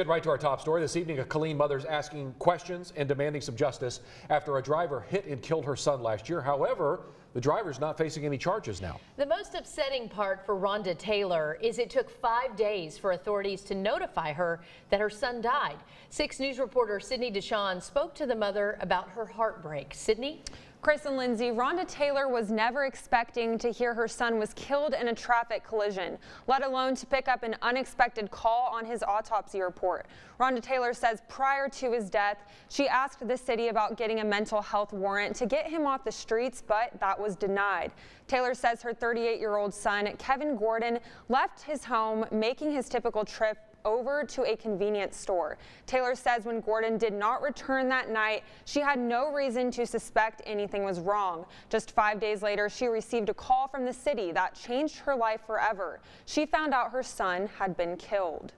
Get right to our top story this evening. A Killeen mother's asking questions and demanding some justice after a driver hit and killed her son last year. However, the driver's not facing any charges now. The most upsetting part for Rhonda Taylor is it took 5 days for authorities to notify her that her son died. 6 News reporter Sydney Deshawn spoke to the mother about her heartbreak. Sydney? Chris and Lindsay, Rhonda Taylor was never expecting to hear her son was killed in a traffic collision, let alone to pick up an unexpected call on his autopsy report. Rhonda Taylor says prior to his death, she asked the city about getting a mental health warrant to get him off the streets, but that was denied. Taylor says her 38-year-old son, Kevin Gordon, left his home making his typical trip over to a convenience store. Taylor says when Gordon did not return that night, she had no reason to suspect anything was wrong. Just 5 days later, she received a call from the city that changed her life forever. She found out her son had been killed.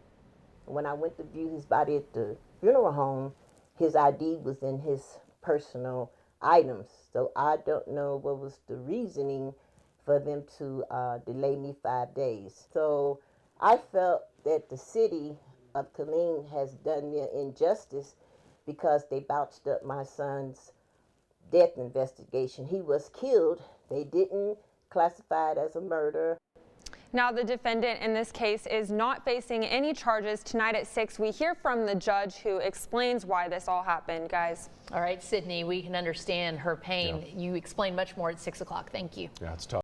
When I went to view his body at the funeral home, his ID was in his personal items. So I don't know what was the reasoning for them to delay me 5 days. So I felt that the city of Killeen has done me an injustice because they botched up my son's death investigation. He was killed. They didn't classify it as a murder. Now, the defendant in this case is not facing any charges. Tonight at 6, we hear from the judge who explains why this all happened, guys. All right, Sydney, we can understand her pain. Yeah. You explained much more at 6 o'clock. Thank you. Yeah, it's tough.